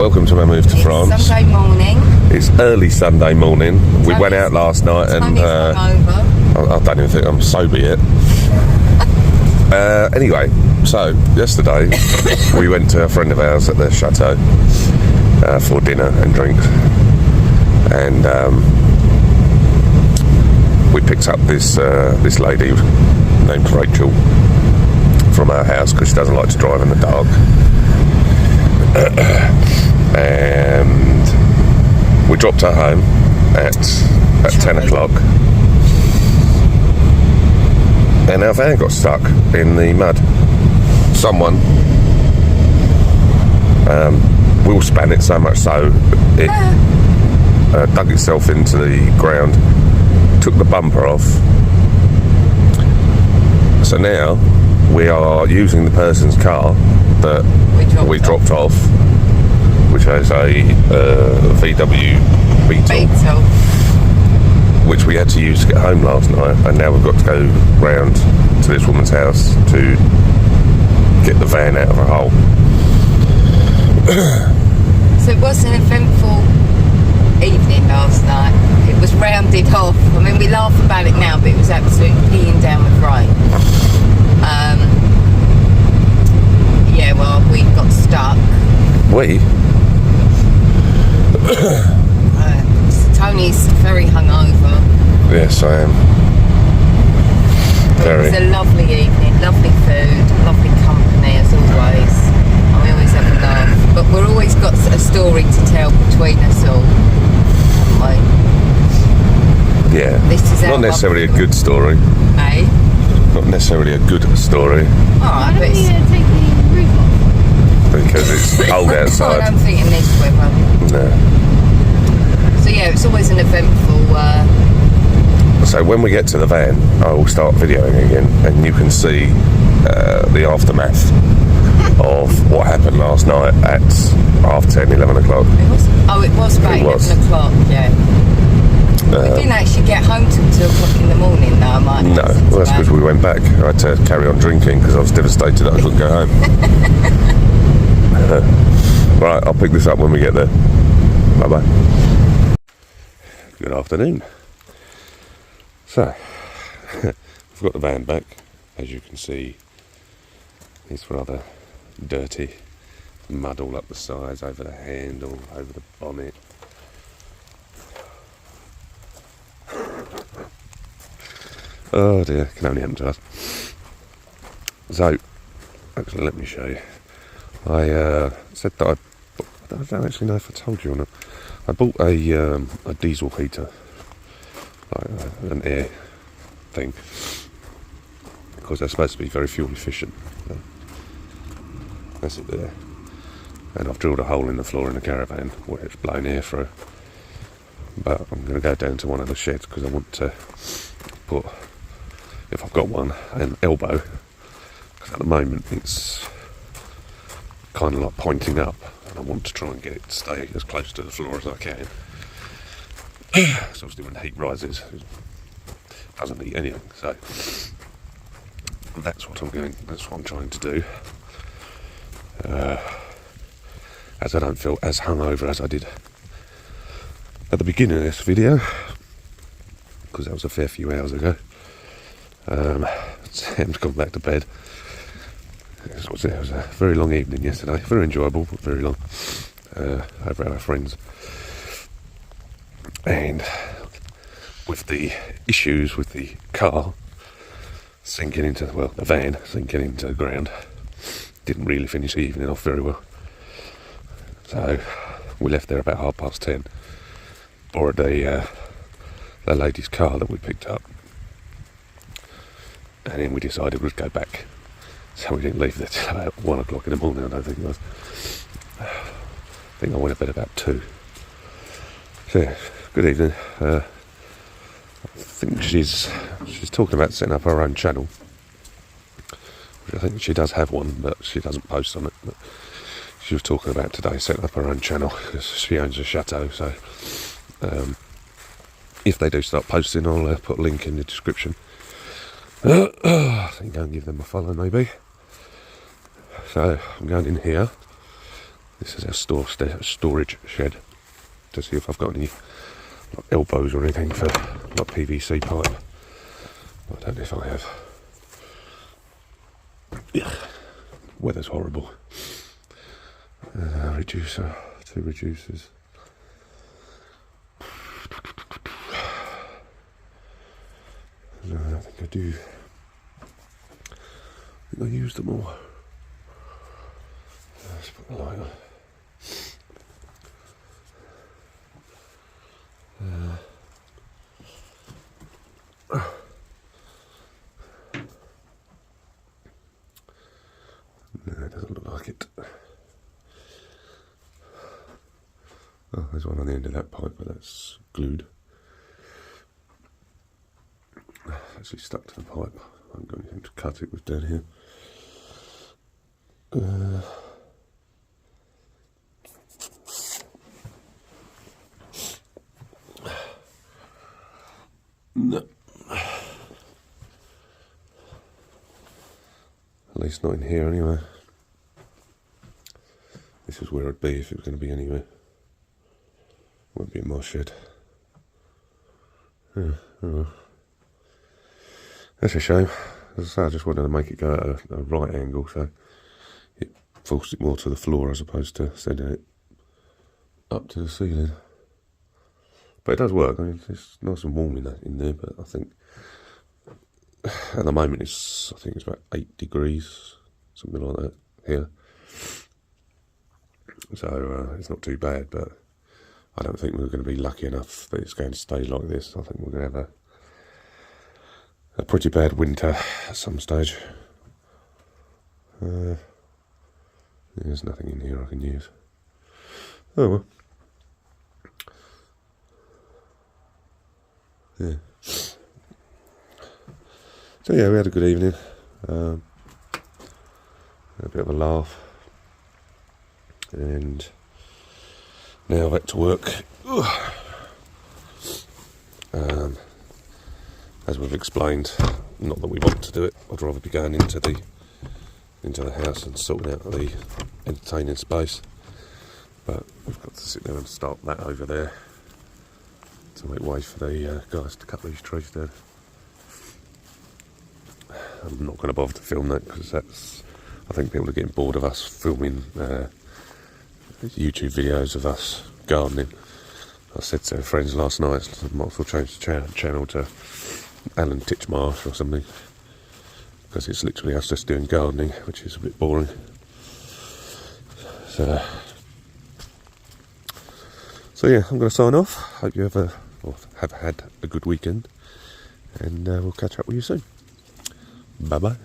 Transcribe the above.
Welcome to my move to France. Sunday morning. It's early Sunday morning. We went out last night and I don't even think I'm sober yet. Anyway, so yesterday we went to a friend of ours at the Chateau for dinner and drinks, and we picked up this lady named Rachel from our house because she doesn't like to drive in the dark. And we dropped her home at 10 o'clock, and our van got stuck in the mud. Someone wheel span it so much so it dug itself into the ground, took the bumper off. So now we are using the person's car that we dropped off, which has a VW Beetle, which we had to use to get home last night, and now we've got to go round to this woman's house to get the van out of her hole. So it was an eventful evening last night. It was rounded off. I mean, we laugh about it now, but it was absolutely peeing down with rain. Yeah, well, we got stuck. We? Tony's very hungover. Yes, I am. Very. It was a lovely evening, lovely food, lovely company as always. And we always have a laugh. But we've always got a story to tell between us all, haven't we? Yeah. This is not necessarily a good story. Eh? Not necessarily a good story. Alright, but take the roof off? Because it's cold outside. I don't think in this weather. No. So yeah, it's always an eventful. So when we get to the van, I will start videoing again, and you can see the aftermath of what happened last night at 10:30, 11 o'clock. It was about 11 o'clock. Yeah. We didn't actually get home till 2 o'clock in the morning, though. No, well, that's because we went back. I had to carry on drinking because I was devastated that I couldn't go home. Right, I'll pick this up when we get there. Bye bye. Good afternoon. So, we've got the van back. As you can see, it's rather dirty. Mud all up the sides, over the handle, over the bonnet. Oh dear, can only happen to us. So, actually let me show you. I said that I don't actually know if I told you or not. I bought a diesel heater, like an air thing, because they're supposed to be very fuel efficient. So that's it there. And I've drilled a hole in the floor in the caravan where it's blown air through. But I'm going to go down to one of the sheds because I want to put, if I've got one, an elbow. Because at the moment it's kind of like pointing up, and I want to try and get it to stay as close to the floor as I can. So obviously when the heat rises, it doesn't heat anything. So that's what I'm trying to do. As I don't feel as hungover as I did at the beginning of this video, because that was a fair few hours ago. Sam's gone back to bed. It was a very long evening yesterday, very enjoyable, but very long, over at our friends. And with the issues with the car sinking into, well, the van sinking into the ground, didn't really finish the evening off very well. So we left there about 10:30, borrowed the lady's car that we picked up, and then we decided we'd go back. So we didn't leave there till about 1 o'clock in the morning, I don't think it was. I think I went to bed about 2. So yeah, good evening. I think she's talking about setting up her own channel, which I think she does have one, but she doesn't post on it. But she was talking about today setting up her own channel because she owns a chateau. So if they do start posting, I'll put a link in the description. I think go and give them a follow maybe. So I'm going in here This is our storage shed to see if I've got any like elbows or anything for like PVC pipe. I don't know if I have. Yeah, weather's horrible. Reducer, 2 reducers. No, I think I do. I think I used them all. Let's put the light on. No, it doesn't look like it. Oh, there's one on the end of that pipe, but that's glued. It's actually stuck to the pipe. I haven't got anything to cut it with down here. No. At least not in here anyway. This is where it'd be if it was going to be anywhere. Won't be in my shed. Yeah, oh. That's a shame. As I say, I just wanted to make it go at a right angle, so it forced it more to the floor as opposed to sending it up to the ceiling. But it does work. I mean, it's nice and warm in there, but I think at the moment I think it's about 8 degrees, something like that here. So it's not too bad, but I don't think we're going to be lucky enough that it's going to stay like this. I think we're going to have a pretty bad winter at some stage. There's nothing in here I can use. Oh well. Yeah. So yeah, we had a good evening. A bit of a laugh. And now back to work. As we've explained, not that we want to do it. I'd rather be going into the house and sorting out the entertaining space. But we've got to sit there and start that over there to make way for the guys to cut these trees down. I'm not going to bother to film that because I think people are getting bored of us filming YouTube videos of us gardening. I said to friends last night, I might as well change the channel to Alan Titchmarsh or something, because it's literally us just doing gardening, which is a bit boring. So yeah, I'm going to sign off. Hope you have had a good weekend, and we'll catch up with you soon. Bye bye.